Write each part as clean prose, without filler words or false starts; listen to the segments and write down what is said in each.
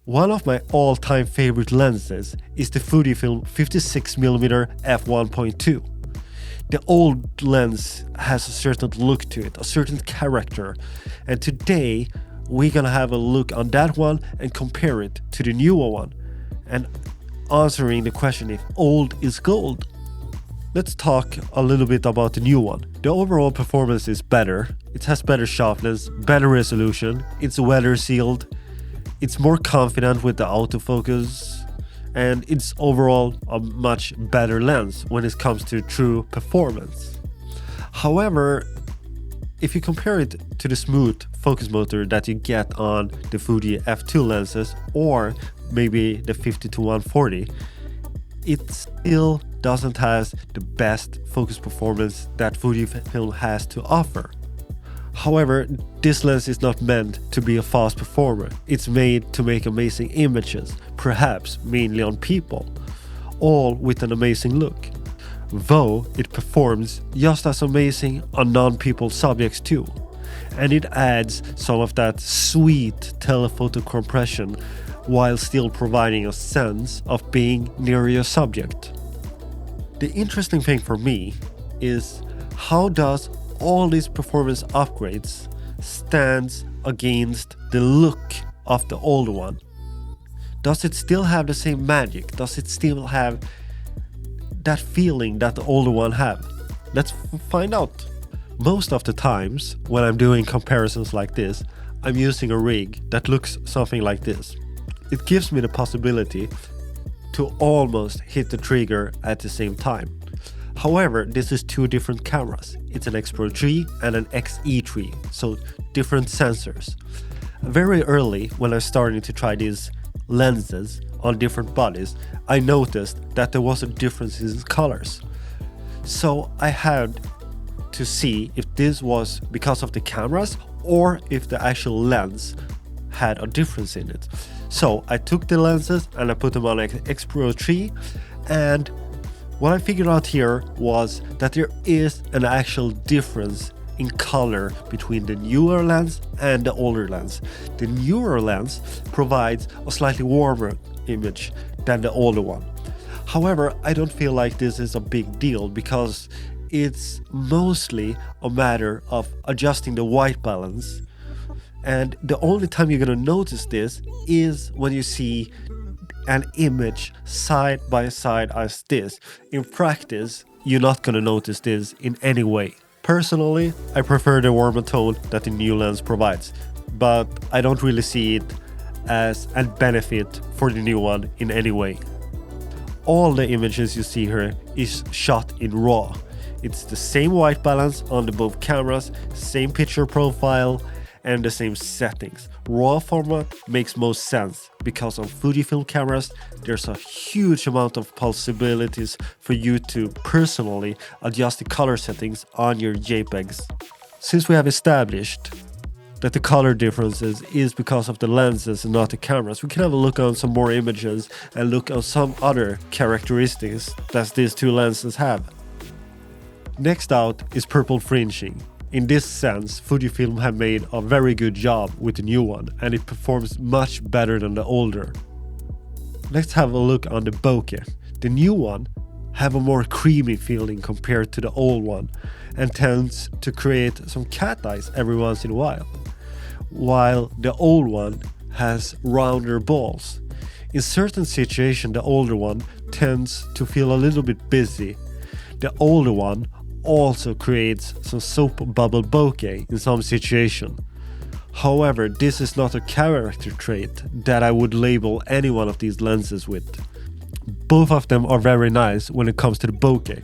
One of my all-time favorite lenses is the Fujifilm 56mm f1.2. The old lens has a certain look to it, a certain character, and today we're gonna have a look on that one and compare it to the newer one, and answering the question if old is gold. Let's talk a little bit about the new one. The overall performance is better, it has better sharpness, better resolution, it's weather sealed, it's more confident with the autofocus, and it's overall a much better lens when it comes to true performance. However, if you compare it to the smooth focus motor that you get on the Fuji f2 lenses or maybe the 50-140, it still doesn't have the best focus performance that Fujifilm has to offer. However, this lens is not meant to be a fast performer. It's made to make amazing images, perhaps mainly on people, all with an amazing look. Though it performs just as amazing on non-people subjects too. And it adds some of that sweet telephoto compression while still providing a sense of being near your subject. The interesting thing for me is how does all these performance upgrades stands against the look of the older one? Does it still have the same magic? Does it still have that feeling that the older one have? Let's find out. Most of the times when I'm doing comparisons like this, I'm using a rig that looks something like this. It gives me the possibility to almost hit the trigger at the same time. However, this is two different cameras. It's an X Pro 3 and an XE3, so different sensors. Very early when I started to try these lenses on different bodies, I noticed that there was a difference in colors. So I had to see if this was because of the cameras or if the actual lens had a difference in it. So I took the lenses and I put them on X Pro 3, and what I figured out here was that there is an actual difference in color between the newer lens and the older lens. The newer lens provides a slightly warmer image than the older one. However, I don't feel like this is a big deal because it's mostly a matter of adjusting the white balance. And the only time you're gonna notice this is when you see an image side by side as this. In practice, you're not gonna notice this in any way. Personally, I prefer the warmer tone that the new lens provides, but I don't really see it as a benefit for the new one in any way. All the images you see here is shot in RAW. It's the same white balance on the both cameras, same picture profile, and the same settings. RAW format makes most sense because on Fujifilm cameras there's a huge amount of possibilities for you to personally adjust the color settings on your JPEGs. Since we have established that the color differences is because of the lenses and not the cameras, we can have a look on some more images and look at some other characteristics that these two lenses have. Next out is purple fringing. In this sense, Fujifilm have made a very good job with the new one, and it performs much better than the older. Let's have a look on the Bokhe. The new one have a more creamy feeling compared to the old one and tends to create some cat eyes every once in a while the old one has rounder balls. In certain situations, the older one tends to feel a little bit busy. The older one also creates some soap bubble bokeh in some situation. However, this is not a character trait that I would label any one of these lenses with. Both of them are very nice when it comes to the bokeh,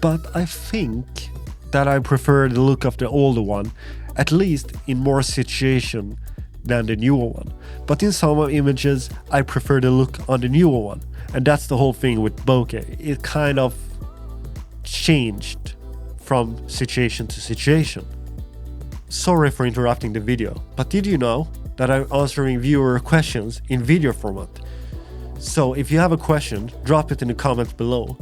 but I think that I prefer the look of the older one, at least in more situation than the newer one. But in some images, I prefer the look on the newer one, and that's the whole thing with bokeh. It kind of changed from situation to situation. Sorry for interrupting the video, but did you know that I'm answering viewer questions in video format? So if you have a question, drop it in the comments below.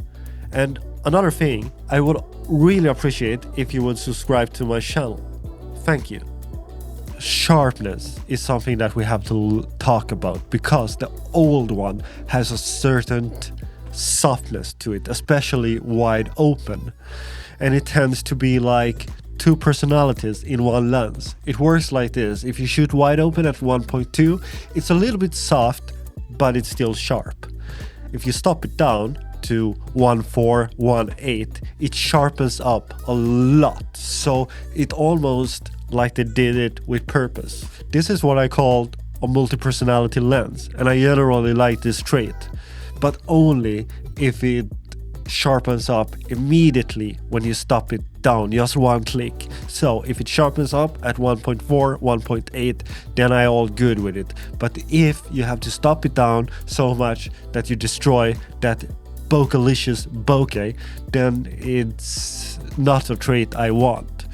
And another thing, I would really appreciate if you would subscribe to my channel. Thank you. sharpness is something that we have to talk about, because the old one has a certain softness to it, especially wide open, and it tends to be like two personalities in one lens. It works like this: if you shoot wide open at 1.2, it's a little bit soft, but it's still sharp. If you stop it down to 1.4, 1.8, it sharpens up a lot. So it almost like they did it with purpose. This is what I call a multi-personality lens, and I generally like this trait, but only if it sharpens up immediately when you stop it down, just one click. So if it sharpens up at 1.4, 1.8, then I'm all good with it. But if you have to stop it down so much that you destroy that Bokhelicious bokeh, then it's not a trait I want.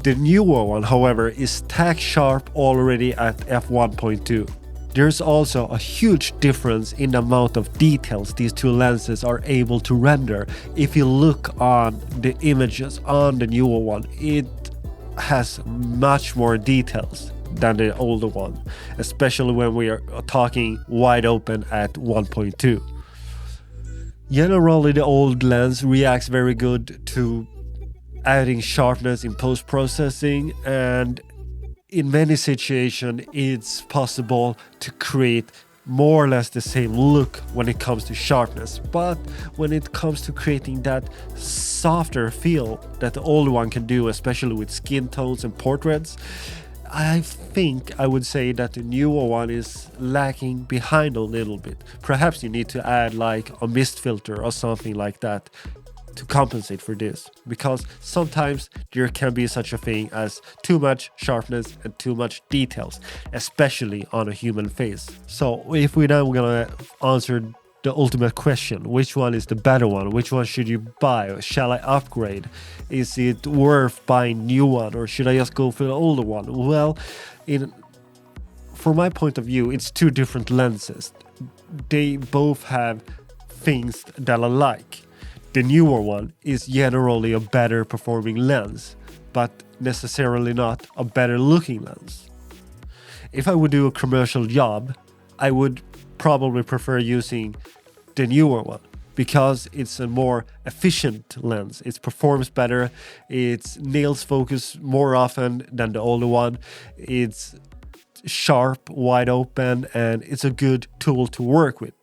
The newer one, however, is tack sharp already at f1.2. There's also a huge difference in the amount of details these two lenses are able to render. If you look on the images on the newer one, it has much more details than the older one, especially when we are talking wide open at 1.2. Generally, the old lens reacts very good to adding sharpness in post-processing, and in many situations it's possible to create more or less the same look when it comes to sharpness. But when it comes to creating that softer feel that the older one can do, especially with skin tones and portraits, I think I would say that the newer one is lacking behind a little bit. Perhaps you need to add like a mist filter or something like that to compensate for this, because sometimes there can be such a thing as too much sharpness and too much details, especially on a human face. So if we're now gonna answer the ultimate question, which one is the better one? Which one should you buy? Shall I upgrade? Is it worth buying new one, or should I just go for the older one? Well, from my point of view, it's two different lenses. They both have things that I like. The newer one is generally a better performing lens, but necessarily not a better looking lens. If I would do a commercial job, I would probably prefer using the newer one, because it's a more efficient lens. It performs better, it nails focus more often than the older one, it's sharp, wide open, and it's a good tool to work with.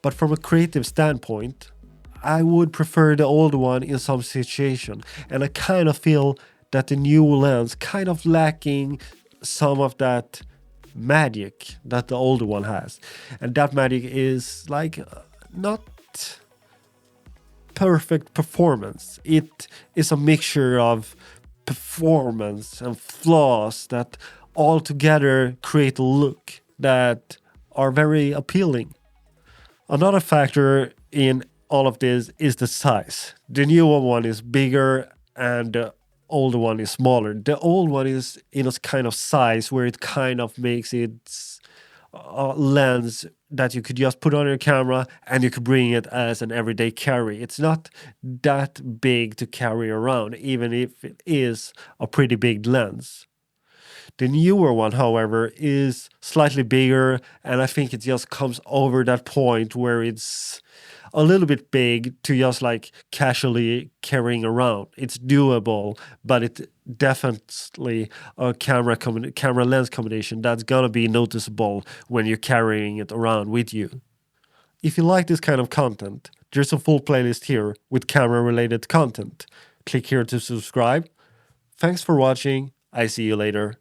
But from a creative standpoint, I would prefer the older one in some situation, and I kind of feel that the new lens kind of lacking some of that magic that the older one has, and that magic is like not perfect performance. It is a mixture of performance and flaws that all together create a look that are very appealing. Another factor in all of this is the size. The newer one is bigger and the older one is smaller. The old one is in a kind of size where it kind of makes it a lens that you could just put on your camera and you could bring it as an everyday carry. It's not that big to carry around, even if it is a pretty big lens. The newer one, however, is slightly bigger, and I think it just comes over that point where it's a little bit big to just like casually carrying around. It's doable, but it definitely a camera lens combination that's gonna be noticeable when you're carrying it around with you. If you like this kind of content, there's a full playlist here with camera related content. Click here to subscribe. Thanks for watching. I see you later.